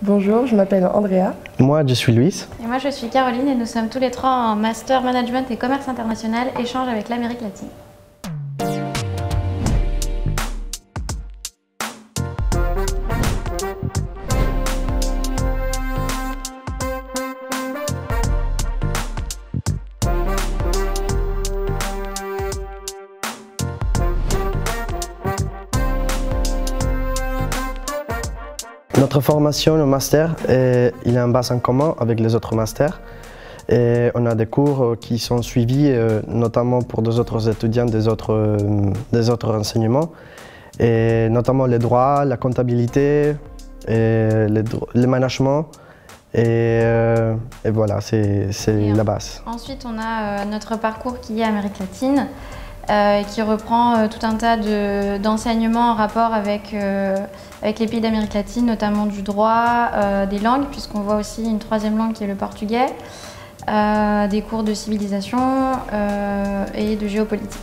Bonjour, je m'appelle Andrea. Moi, je suis Luis. Et moi, je suis Caroline et nous sommes tous les trois en Master Management et Commerce International, échange avec l'Amérique latine. Notre formation au master, il y a une base en commun avec les autres masters. Et on a des cours qui sont suivis notamment pour des autres étudiants des autres enseignements, et notamment les droits, la comptabilité, et le management. Et voilà, c'est la base. Ensuite, on a notre parcours qui est Amérique latine, qui reprend tout un tas d'enseignements en rapport avec les pays d'Amérique latine, notamment du droit, des langues, puisqu'on voit aussi une troisième langue qui est le portugais, des cours de civilisation et de géopolitique.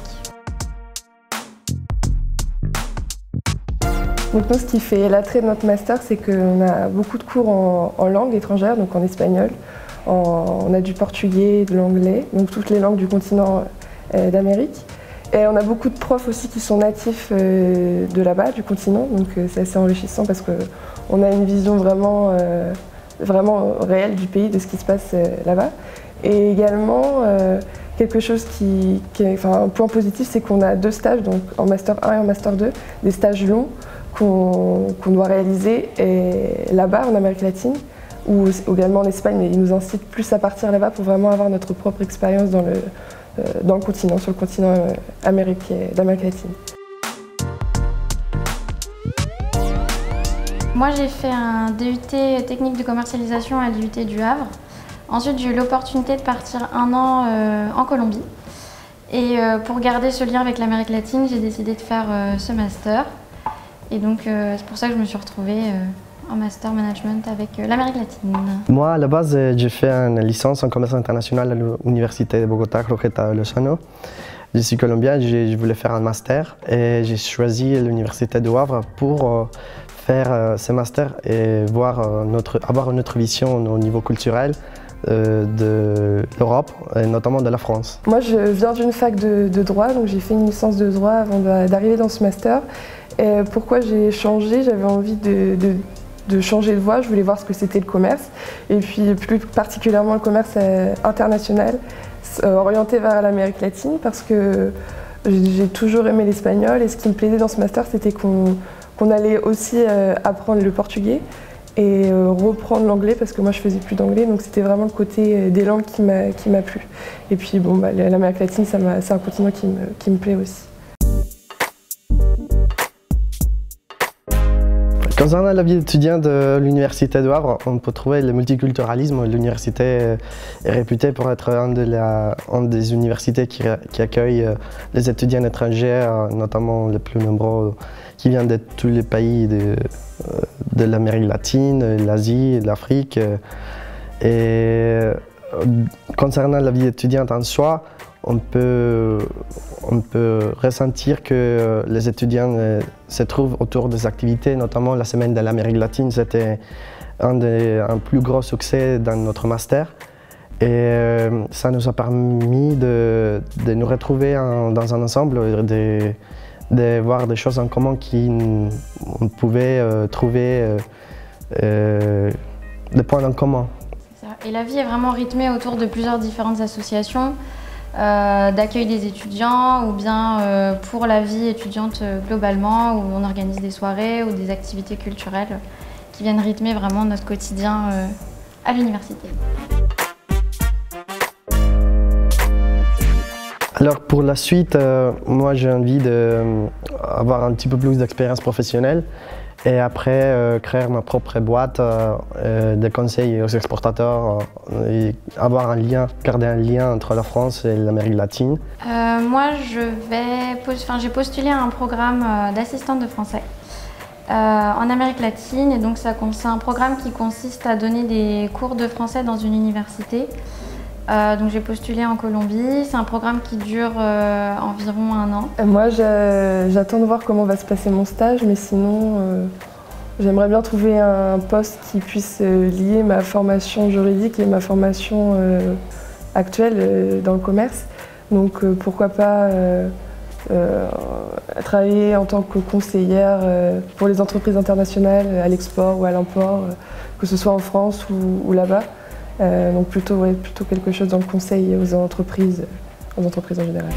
Donc nous, ce qui fait l'attrait de notre master, c'est qu'on a beaucoup de cours en langue étrangère, donc en espagnol. On a du portugais, de l'anglais, donc toutes les langues du continent d'Amérique. Et on a beaucoup de profs aussi qui sont natifs de là-bas, du continent, donc c'est assez enrichissant parce qu'on a une vision vraiment réelle du pays, de ce qui se passe là-bas. Et également, quelque chose un point positif, c'est qu'on a 2 stages, donc en Master 1 et en Master 2, des stages longs qu'on doit réaliser là-bas en Amérique latine, ou également en Espagne, mais ils nous incitent plus à partir là-bas pour vraiment avoir notre propre expérience dans le continent, sur le continent d'Amérique latine. Moi, j'ai fait un DUT technique de commercialisation à l'IUT du Havre. Ensuite, j'ai eu l'opportunité de partir 1 an en Colombie. Et pour garder ce lien avec l'Amérique latine, j'ai décidé de faire ce master. Et donc, c'est pour ça que je me suis retrouvée en Master Management avec l'Amérique latine. Moi, à la base, j'ai fait une licence en commerce international à l'Université de Bogotá, Jorge Lozano. Je suis colombien, je voulais faire un master et j'ai choisi l'Université de Havre pour faire ce master et avoir une autre vision au niveau culturel de l'Europe et notamment de la France. Moi, je viens d'une fac de droit, donc j'ai fait une licence de droit avant d'arriver dans ce master. Et pourquoi j'ai changé? J'avais envie de changer de voie, je voulais voir ce que c'était le commerce, et puis plus particulièrement le commerce international, orienté vers l'Amérique latine, parce que j'ai toujours aimé l'espagnol, et ce qui me plaisait dans ce master, c'était qu'on allait aussi apprendre le portugais et reprendre l'anglais, parce que moi je faisais plus d'anglais, donc c'était vraiment le côté des langues qui m'a plu. Et puis bon, l'Amérique latine, c'est un continent qui me plaît aussi. Concernant la vie d'étudiant de l'Université de Havre, on peut trouver le multiculturalisme. L'université est réputée pour être une des universités qui accueille les étudiants étrangers, notamment les plus nombreux, qui viennent de tous les pays de l'Amérique latine, l'Asie, l'Afrique. Et concernant la vie étudiante en soi, on peut ressentir que les étudiants se trouvent autour des activités, notamment la semaine de l'Amérique latine. C'était un plus gros succès dans notre master. Et ça nous a permis de nous retrouver dans un ensemble, de voir des choses en commun qu'on pouvait trouver des points en commun. Et la vie est vraiment rythmée autour de plusieurs différentes associations d'accueil des étudiants, ou bien pour la vie étudiante globalement, où on organise des soirées ou des activités culturelles qui viennent rythmer vraiment notre quotidien à l'université. Alors pour la suite, moi j'ai envie d'avoir un petit peu plus d'expérience professionnelle et après créer ma propre boîte de conseils aux exportateurs et garder un lien entre la France et l'Amérique latine. Moi j'ai postulé à un programme d'assistante de français en Amérique latine, et donc c'est un programme qui consiste à donner des cours de français dans une université. Donc j'ai postulé en Colombie, c'est un programme qui dure environ 1 an. Moi j'attends de voir comment va se passer mon stage, mais sinon J'aimerais bien trouver un poste qui puisse lier ma formation juridique et ma formation actuelle dans le commerce. Donc pourquoi pas travailler en tant que conseillère pour les entreprises internationales à l'export ou à l'import, que ce soit en France ou là-bas. Donc plutôt quelque chose dans le conseil aux entreprises en général.